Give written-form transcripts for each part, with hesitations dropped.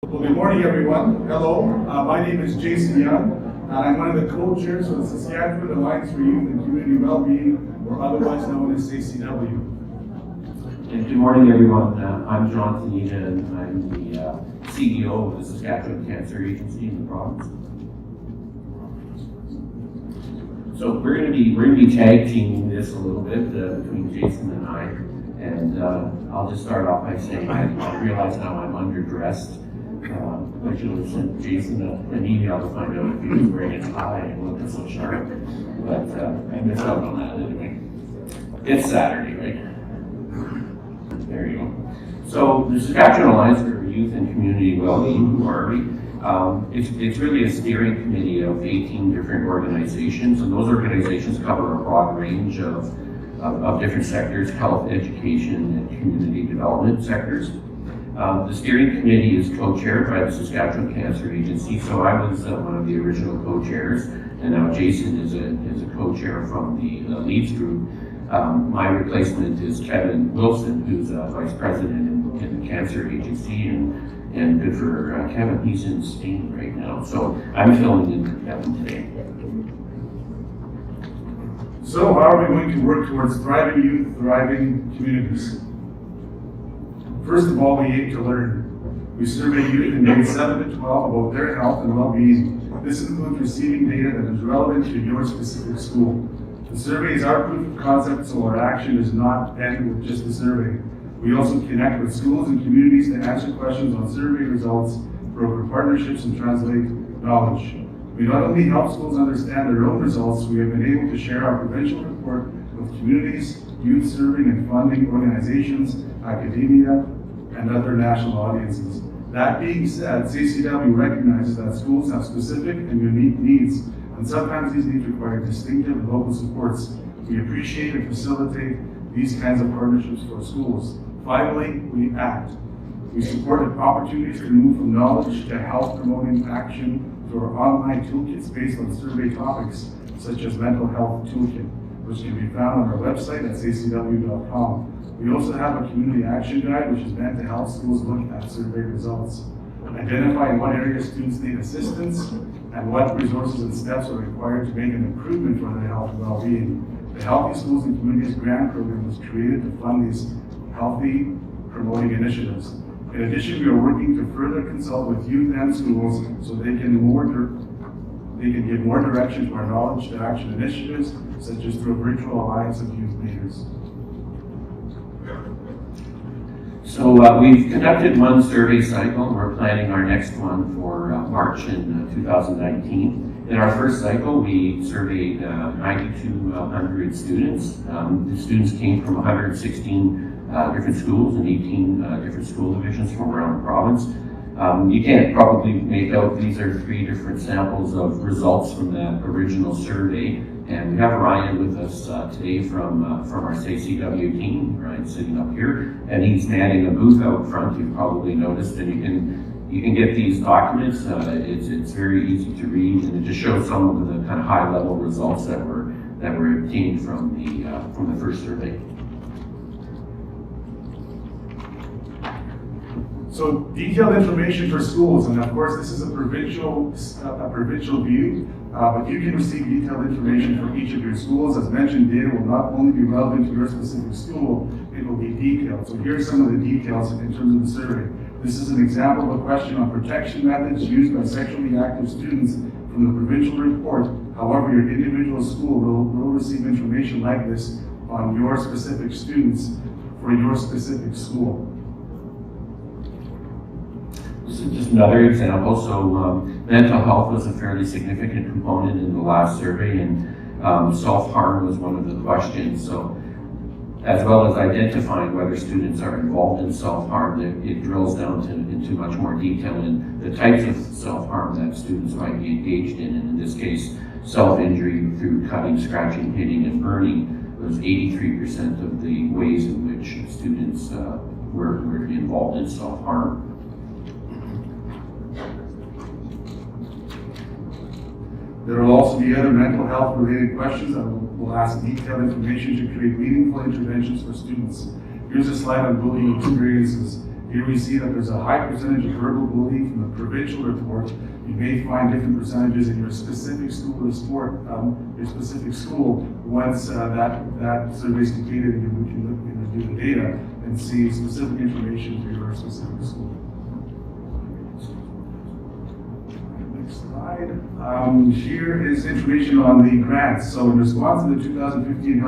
Well, good morning, everyone. Hello, my name is Jason Young, and I'm one of the co-chairs of the Saskatchewan Alliance for Youth and Community Wellbeing, or otherwise known as SAYCW. And good morning, everyone. I'm Jon Tonita, and I'm the CEO of the Saskatchewan Cancer Agency in the province. So we're going to be tag teaming this a little bit between Jason and I, and I'll just start off by saying I realize now I'm underdressed. I should have sent Jason an email to find out if he was wearing a tie and looking so sharp, but I missed out on that anyway. It's Saturday, right? There you go. So the Saskatchewan Alliance for Youth and Community Wellbeing, it's really a steering committee of 18 different organizations, and those organizations cover a broad range of different sectors: health, education, and community development sectors. The steering committee is co-chaired by the Saskatchewan Cancer Agency, so I was one of the original co-chairs, and now Jason is a co-chair from the Leads group. My replacement is Kevin Wilson, who's vice president in the Cancer Agency, and good for Kevin, he's in Spain right now, so I'm filling in for Kevin today. So how are we going to work towards thriving youth, thriving communities? First of all, we aim to learn. We survey youth in grades 7 to 12 about their health and well-being. This includes receiving data that is relevant to your specific school. The survey is our proof of concept, so our action does not end with just the survey. We also connect with schools and communities to answer questions on survey results, broker partnerships, and translate knowledge. We not only help schools understand their own results, we have been able to share our provincial report with communities, youth serving and funding organizations, academia, and other national audiences. That being said, SAYCW recognizes that schools have specific and unique needs, and sometimes these needs require distinctive and local supports. We appreciate and facilitate these kinds of partnerships for schools. Finally, we act. We support opportunities to move from knowledge to health promoting action through our online toolkits based on survey topics, such as mental health toolkit, which can be found on our website at saycw.com. We also have a community action guide, which is meant to help schools look at survey results, identify in what areas students need assistance, and what resources and steps are required to make an improvement for their health and well-being. The Healthy Schools and Communities Grant Program was created to fund these healthy promoting initiatives. In addition, we are working to further consult with youth and schools so they can give more direction to our knowledge to action initiatives, such as through a virtual alliance of youth leaders. So we've conducted one survey cycle, and we're planning our next one for March in 2019. In our first cycle, we surveyed 9,200 students. The students came from 116 different schools and 18 different school divisions from around the province. You can't probably make out, these are 3 different samples of results from that original survey. And we have Ryan with us today from our SAYCW team. Ryan's sitting up here, and he's manning a booth out front. You've probably noticed, and you can get these documents. It's very easy to read, and it just shows some of the kind of high level results that were obtained from the first survey. So detailed information for schools, and of course this is a provincial view, but you can receive detailed information for each of your schools. As mentioned, data will not only be relevant to your specific school, it will be detailed. So here are some of the details in terms of the survey. This is an example of a question on protection methods used by sexually active students from the provincial report. However, your individual school will receive information like this on your specific students for your specific school. This is just another example. So mental health was a fairly significant component in the last survey, and self-harm was one of the questions. So as well as identifying whether students are involved in self-harm, it drills down into much more detail in the types of self-harm that students might be engaged in. And in this case, self-injury through cutting, scratching, hitting, and burning was 83% of the ways in which students were involved in self-harm. There will also be other mental health related questions that will ask detailed information to create meaningful interventions for students. Here's a slide on bullying experiences. Here we see that there's a high percentage of verbal bullying from the provincial report. You may find different percentages in your specific school of sport, your specific school. Once that survey is completed, you can look into the data and see specific information for your specific school. Next slide. Here is information on the grants. So in response to the 2015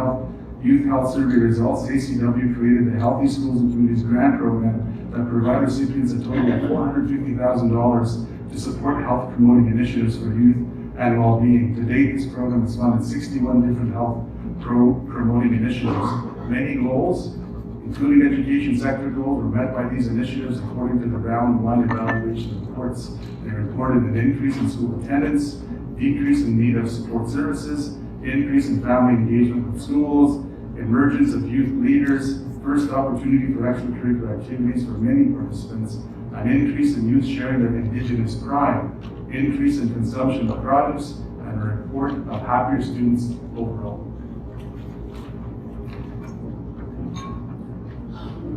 Youth Health Survey results, SAYCW created the Healthy Schools and Communities Grant Program that provide recipients a total of $450,000 to support health promoting initiatives for youth and well-being. To date, this program has funded 61 different health promoting initiatives. Many goals, including education sector goals, were met by these initiatives according to the round 1 evaluation reports. They reported an increase in school attendance, decrease in need of support services, increase in family engagement with schools, emergence of youth leaders, first opportunity for extracurricular activities for many participants, an increase in youth sharing their Indigenous pride, increase in consumption of produce, and a report of happier students overall.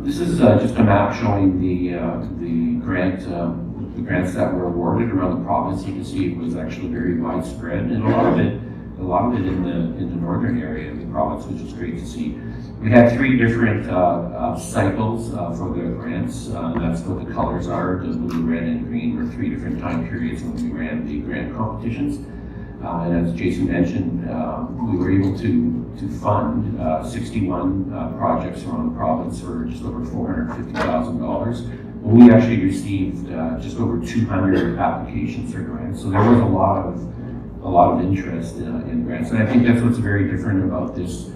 This is just a map showing the grants that were awarded around the province. You can see it was actually very widespread, and a lot of it in the northern area of the province, which is great to see. We had 3 different cycles for the grants. That's what the colors are. The blue, red, and green were 3 different time periods when we ran the grant competitions. And as Jason mentioned, we were able to fund 61 projects around the province for just over $450,000. We actually received just over 200 applications for grants, so there was a lot of interest in grants. And I think that's what's very different about this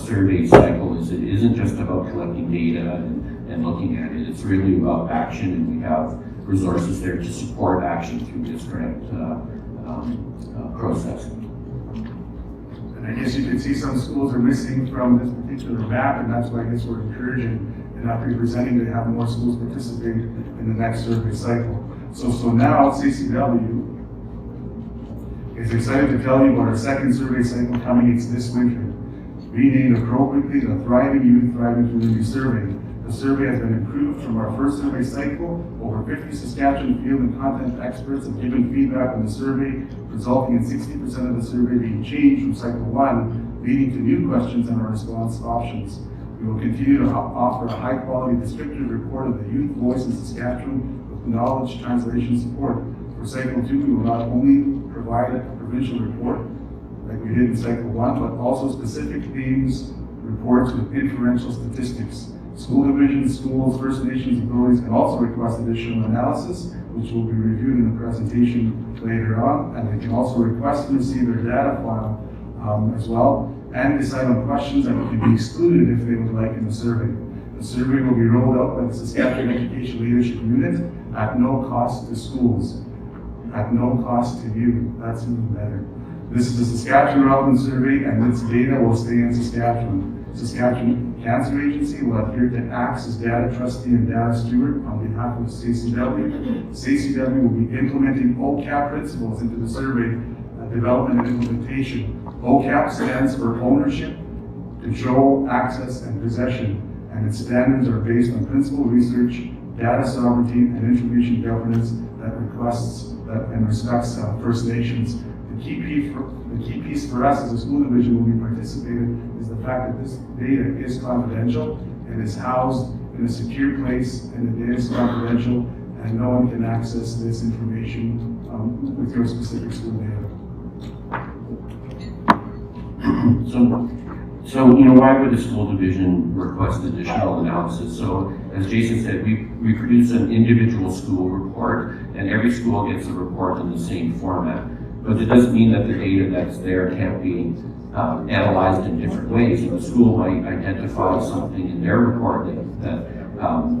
survey cycle is it isn't just about collecting data and looking at it. It's really about action, and we have resources there to support action through this grant process. And I guess you can see some schools are missing from this particular map, and that's why I guess we're encouraging and after presenting to have more schools participate in the next survey cycle. So now SAYCW is excited to tell you about our second survey cycle coming. It's this winter. Renamed appropriately the Thriving Youth, Thriving Community Survey. The survey has been improved from our first survey cycle. Over 50 Saskatchewan field and content experts have given feedback on the survey, resulting in 60% of the survey being changed from cycle 1, leading to new questions and our response options. We will continue to offer a high-quality descriptive report of the youth voice in Saskatchewan with knowledge translation support. For cycle 2, we will not only provide a provincial report like we did in cycle 1, but also specific themes reports with inferential statistics. School divisions, schools, First Nations authorities can also request additional analysis, which will be reviewed in the presentation later on, and they can also request and receive their data file as well, and decide on questions that can be excluded if they would like in the survey. The survey will be rolled out by the Saskatchewan Education Leadership Unit at no cost to schools, at no cost to you. That's even better. This is a Saskatchewan relevant survey, and its data will stay in Saskatchewan. Saskatchewan Cancer Agency will adhere to acts as data trustee and data steward on behalf of SAYCW. SAYCW will be implementing OCAP principles into the survey development and implementation. OCAP stands for ownership, control, access, and possession, and its standards are based on principal research, data sovereignty, and information governance that respects First Nations. The key piece for us as a school division when we participated is the fact that this data is confidential and is housed in a secure place, and the data is confidential, and no one can access this information with your specific school data. So why would the school division request additional analysis? So as Jason said, we produce an individual school report, and every school gets a report in the same format. But it doesn't mean that the data that's there can't be analyzed in different ways. And the school might identify something in their report that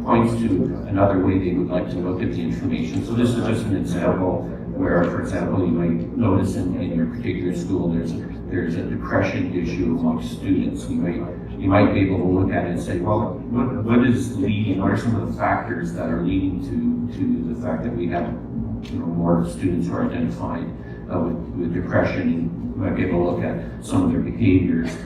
points to another way they would like to look at the information. So this is just an example where, for example, you might notice in your particular school there's a depression issue amongst students. You might be able to look at it and say, well, what is leading? What are some of the factors that are leading to the fact that we have more students who are identified with depression? You might be able to look at some of their behaviors.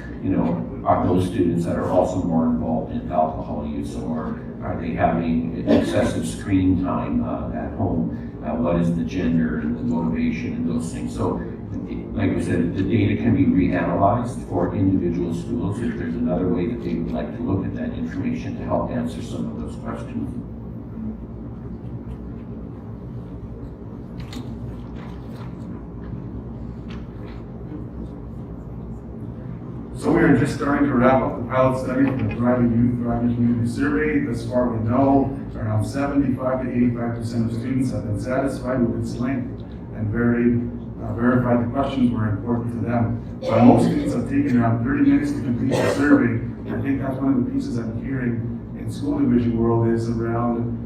Are those students that are also more involved in alcohol use or Are they having excessive screen time at home? What is the gender and the motivation and those things? So, like we said, the data can be reanalyzed for individual schools if there's another way that they would like to look at that information to help answer some of those questions. So we are just starting to wrap up the pilot study for the Thriving Youth, Thriving Community Survey. Thus far we know around 75 to 85% of students have been satisfied with its length and verified the questions were important to them. While most students have taken around 30 minutes to complete the survey, I think that's one of the pieces I'm hearing in school division world is around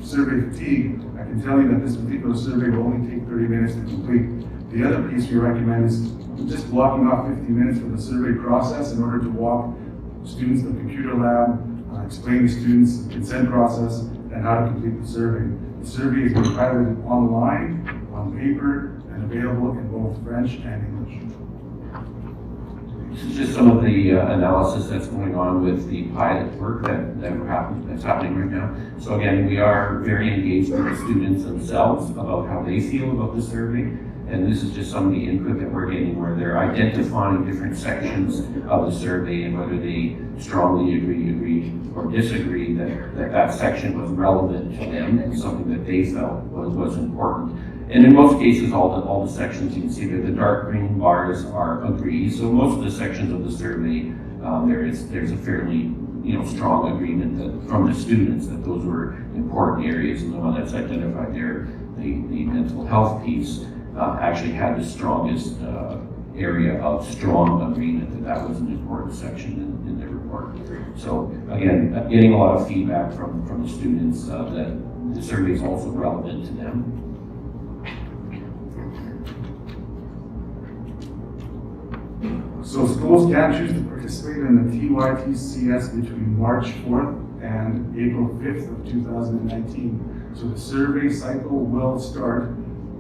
survey fatigue. I can tell you that this particular survey will only take 30 minutes to complete. The other piece we recommend is just blocking off 15 minutes for the survey process in order to walk students to the computer lab, explain to students the consent process, and how to complete the survey. The survey is being piloted online, on paper, and available in both French and English. This is just some of the analysis that's going on with the pilot work that's happening right now. So again, we are very engaged with the students themselves about how they feel about the survey. And this is just some of the input that we're getting where they're identifying different sections of the survey and whether they strongly agree, or disagree that section was relevant to them and something that they felt was important. And in most cases, all the sections, you can see that the dark green bars are agree. So most of the sections of the survey, there's a fairly strong agreement that from the students that those were important areas. And the one that's identified there, the mental health piece, actually had the strongest area of strong agreement that was an important section in their report. So again, getting a lot of feedback from the students that the survey is also relevant to them. So schools can choose to participate in the TYTCS between March 4th and April 5th of 2019. So the survey cycle will start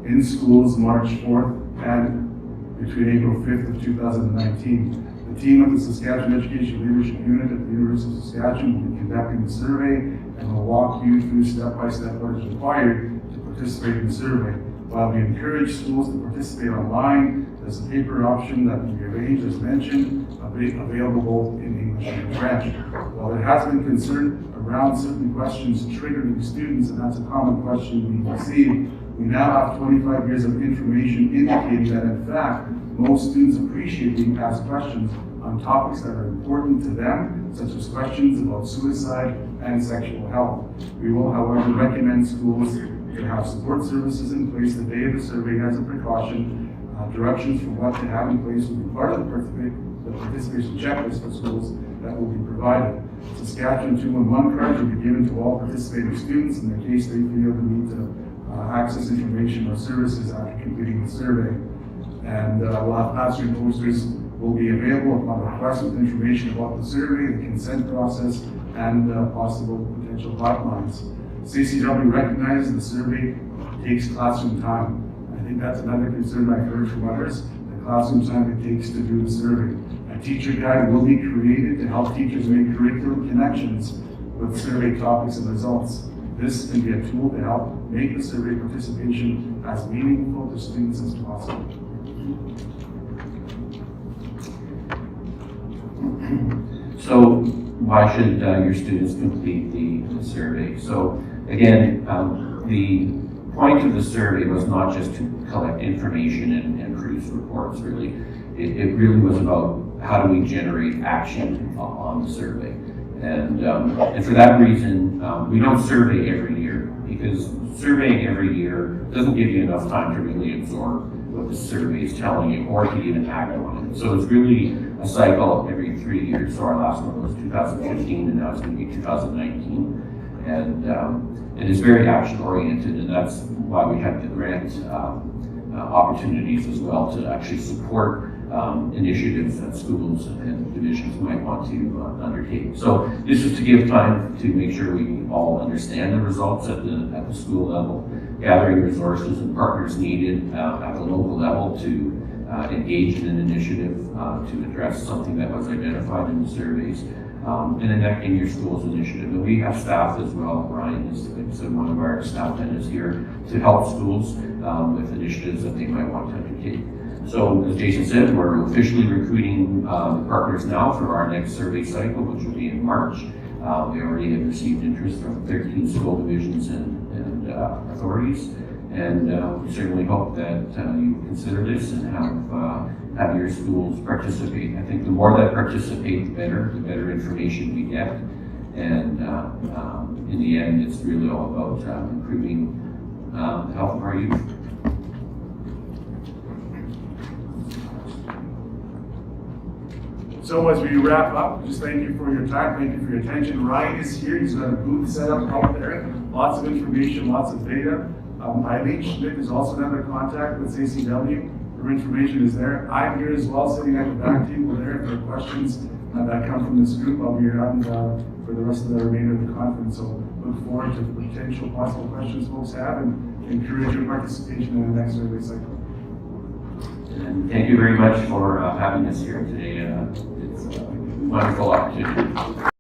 in schools March 4th and between April 5th of 2019. The team of the Saskatchewan Education Leadership Unit at the University of Saskatchewan will be conducting the survey and will walk you through step-by-step what is required to participate in the survey. While we encourage schools to participate online, there's a paper option that can be arranged, as mentioned, available both in English and French. While there has been concern around certain questions triggering students, and that's a common question we receive, we now have 25 years of information indicating that, in fact, most students appreciate being asked questions on topics that are important to them, such as questions about suicide and sexual health. We will, however, recommend schools to have support services in place the day of the survey as a precaution. Directions for what to have in place will be part of the participation checklist for schools that will be provided. Saskatchewan 211 cards will be given to all participating students in the case they feel the need to access information or services after completing the survey. And we'll have classroom posters will be available upon request with information about the survey, the consent process, and possible potential hotlines. SAYCW recognizes the survey takes classroom time. I think that's another concern I've heard from others, the classroom time it takes to do the survey. A teacher guide will be created to help teachers make curriculum connections with survey topics and results. This can be a tool to help make the survey participation as meaningful to students as possible. So why should your students complete the survey? So again, the point of the survey was not just to collect information and produce reports, really. It really was about how do we generate action on the survey. And for that reason, we don't survey every year, because surveying every year doesn't give you enough time to really absorb what the survey is telling you or to even act on it. So it's really a cycle every 3 years. So our last one was 2015, and now it's going to be 2019. And it is very action oriented, and that's why we have the grant opportunities as well to actually support initiatives that schools and divisions might want to undertake. So this is to give time to make sure we all understand the results at the school level, gathering resources and partners needed at the local level to engage in an initiative to address something that was identified in the surveys. and Connecting Your Schools initiative. And we have staff as well. Ryan is, like I said, one of our staff men is here to help schools with initiatives that they might want to undertake. So as Jason said, we're officially recruiting partners now for our next survey cycle, which will be in March. We already have received interest from 13 school divisions and authorities, and we certainly hope that you consider this and have your schools participate. I think the more that participate, the better information we get, and in the end, it's really all about improving the health of our youth. So as we wrap up, just thank you for your time, thank you for your attention. Ryan is here, he's got a booth set up out there, lots of information, lots of data. Eileen Schmidt is also another contact with SAYCW. Her information is there. I'm here as well, sitting at the back table there. If there are questions that come from this group, I'll be around for the rest of the remainder of the conference. So look forward to potential possible questions folks have and encourage your participation in the next survey cycle. And thank you very much for having us here today. It's a wonderful opportunity.